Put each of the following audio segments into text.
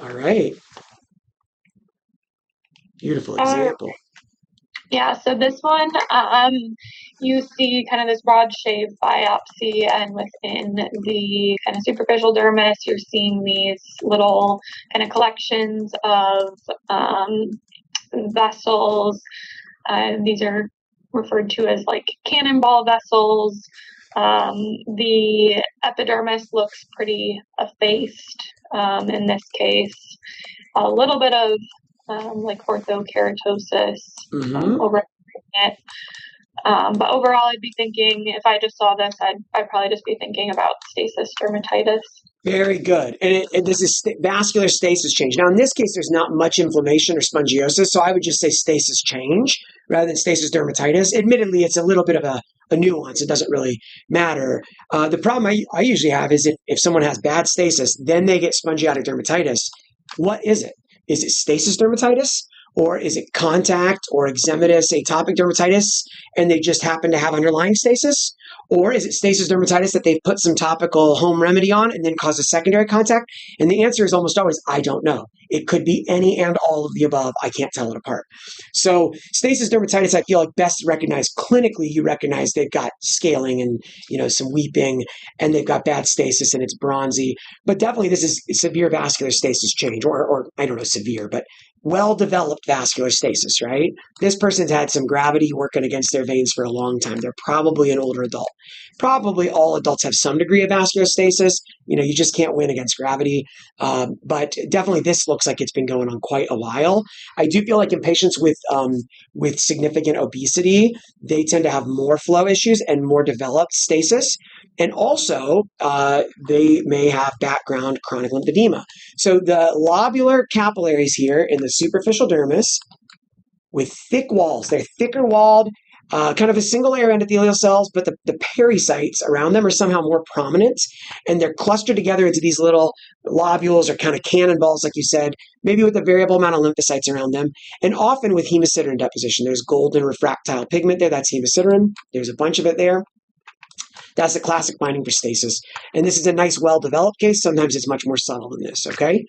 All right. Beautiful Uh, example. yeah, so this one, you see kind of this broad shave biopsy, and within the kind of superficial dermis, you're seeing these little kind of collections of vessels. These are referred to as like cannonball vessels. The epidermis looks pretty effaced in this case. A little bit of like orthokeratosis Mm-hmm. over it. But overall, I'd be thinking if I just saw this, I'd probably just be thinking about stasis dermatitis. Very good. And this is vascular stasis change. Now, in this case, there's not much inflammation or spongiosis, so I would just say stasis change rather than stasis dermatitis. Admittedly, it's a little bit of a nuance. It doesn't really matter. The problem I usually have is if someone has bad stasis, then they get spongiotic dermatitis. What is it? Is it stasis dermatitis? Or is it contact or eczematous atopic dermatitis and they just happen to have underlying stasis? Or is it stasis dermatitis that they've put some topical home remedy on and then cause a secondary contact? And the answer is almost always, I don't know. It could be any and all of the above. I can't tell it apart. So stasis dermatitis, I feel like best recognized clinically. You recognize they've got scaling and some weeping, and they've got bad stasis and it's bronzy. But definitely, this is severe vascular stasis change, or I don't know, severe, but well-developed vascular stasis, right? This person's had some gravity working against their veins for a long time. They're probably an older adult. Probably all adults have some degree of vascular stasis. You just can't win against gravity. But definitely this looks like it's been going on quite a while. I do feel like in patients with significant obesity, they tend to have more flow issues and more developed stasis. And also, they may have background chronic lymphedema. So the lobular capillaries here in the superficial dermis with thick walls, they're thicker walled, kind of a single layer endothelial cells, but the pericytes around them are somehow more prominent, and they're clustered together into these little lobules or kind of cannonballs, like you said, maybe with a variable amount of lymphocytes around them, and often with hemosiderin deposition. There's golden refractile pigment there, that's hemosiderin. There's a bunch of it there. That's the classic finding for stasis. And this is a nice, well-developed case. Sometimes it's much more subtle than this, okay?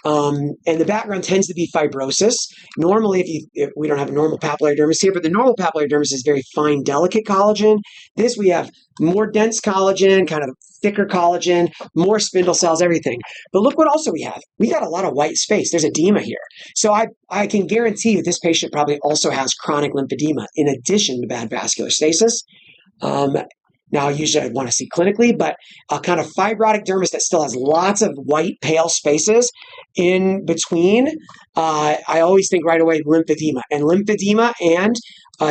And the background tends to be fibrosis. Normally, if we don't have a normal papillary dermis here, but the normal papillary dermis is very fine, delicate collagen. This we have more dense collagen, kind of thicker collagen, more spindle cells, everything. But look what also we have. We got a lot of white space. There's edema here. So I can guarantee you this patient probably also has chronic lymphedema in addition to bad vascular stasis. Now, usually I'd want to see clinically, but a kind of fibrotic dermis that still has lots of white, pale spaces in between, I always think right away lymphedema. And lymphedema and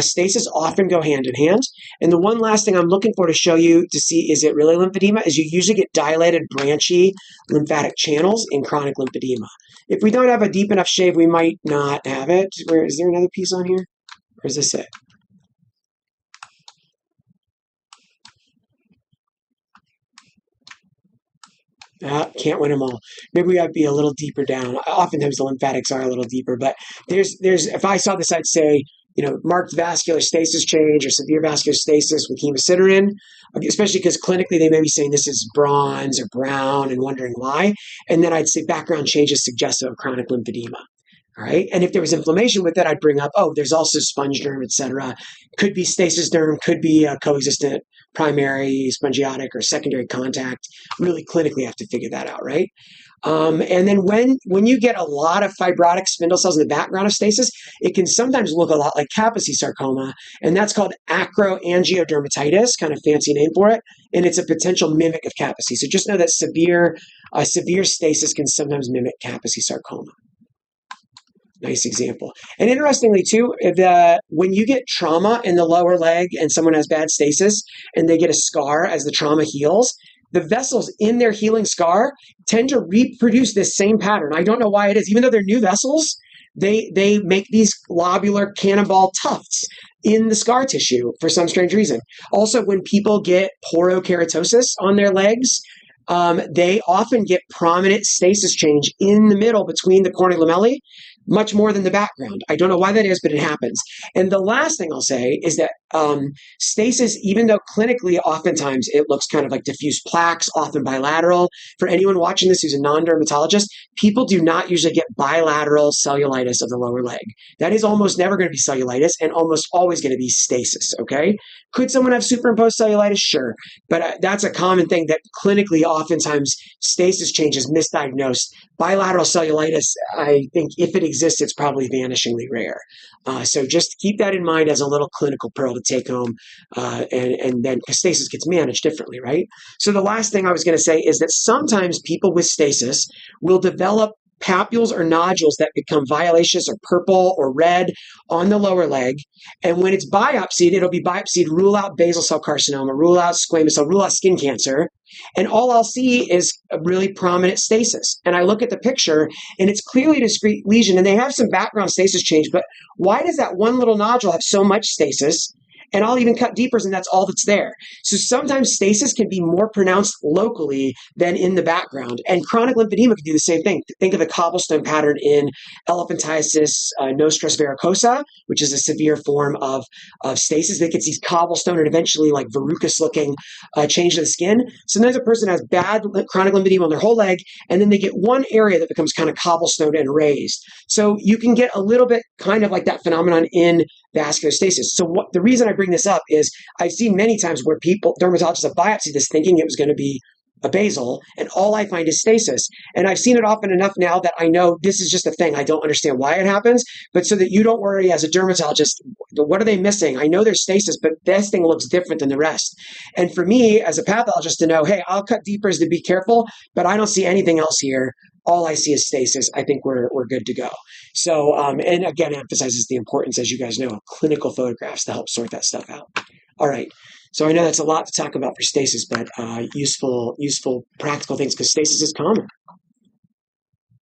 stasis often go hand in hand. And the one last thing I'm looking for to show you to see is it really lymphedema is you usually get dilated, branchy lymphatic channels in chronic lymphedema. If we don't have a deep enough shave, we might not have it. Is there another piece on here? Or is this it? Can't win them all. Maybe we have to be a little deeper down. Oftentimes the lymphatics are a little deeper, but there's if I saw this, I'd say, marked vascular stasis change or severe vascular stasis with hemosiderin, especially because clinically they may be saying this is bronze or brown and wondering why. And then I'd say background changes suggestive of chronic lymphedema. All right. And if there was inflammation with it, I'd bring up, there's also sponge derm, et cetera. Could be stasis derm, could be a coexistent primary spongiotic or secondary contact. Really clinically have to figure that out, right? And then when you get a lot of fibrotic spindle cells in the background of stasis, it can sometimes look a lot like Kaposi sarcoma, and that's called acroangiodermatitis, kind of fancy name for it, and it's a potential mimic of Kaposi. So just know that severe stasis can sometimes mimic Kaposi sarcoma. Nice example. And interestingly, too, when you get trauma in the lower leg and someone has bad stasis and they get a scar as the trauma heals, the vessels in their healing scar tend to reproduce this same pattern. I don't know why it is. Even though they're new vessels, they make these lobular cannonball tufts in the scar tissue for some strange reason. Also, when people get porokeratosis on their legs, they often get prominent stasis change in the middle between the corneal lamellae. much more than the background. I don't know why that is, but it happens. And the last thing I'll say is that stasis, even though clinically oftentimes it looks kind of like diffuse plaques, often bilateral, for anyone watching this who's a non-dermatologist, people do not usually get bilateral cellulitis of the lower leg. That is almost never going to be cellulitis and almost always going to be stasis, okay? Could someone have superimposed cellulitis? Sure. But that's a common thing that clinically oftentimes stasis change is misdiagnosed. Bilateral cellulitis, I think if it exists, it's probably vanishingly rare. So just keep that in mind as a little clinical pearl to take home. And then because stasis gets managed differently, right? So the last thing I was going to say is that sometimes people with stasis will develop papules or nodules that become violaceous or purple or red on the lower leg. And when it's biopsied, it'll be biopsied, rule out basal cell carcinoma, rule out squamous cell, rule out skin cancer. And all I'll see is a really prominent stasis. And I look at the picture and it's clearly a discrete lesion and they have some background stasis change, but why does that one little nodule have so much stasis? And I'll even cut deeper and that's all that's there. So sometimes stasis can be more pronounced locally than in the background. And chronic lymphedema can do the same thing. Think of the cobblestone pattern in elephantiasis nostrus varicosa, which is a severe form of stasis that gets these cobblestone and eventually like verrucous looking change to the skin. Sometimes a person has bad chronic lymphedema on their whole leg, and then they get one area that becomes kind of cobblestone and raised. So you can get a little bit kind of like that phenomenon in vascular stasis. So the reason I bring this up is I've seen many times where dermatologists have biopsied this thinking it was going to be a basal, and all I find is stasis. And I've seen it often enough now that I know this is just a thing. I don't understand why it happens, but so that you don't worry as a dermatologist, what are they missing? I know there's stasis, but this thing looks different than the rest. And for me as a pathologist to know, hey, I'll cut deeper is to be careful, but I don't see anything else here. All I see is stasis. I think we're good to go. So, and again, emphasizes the importance, as you guys know, of clinical photographs to help sort that stuff out. All right. So I know that's a lot to talk about for stasis, but useful, practical things because stasis is common.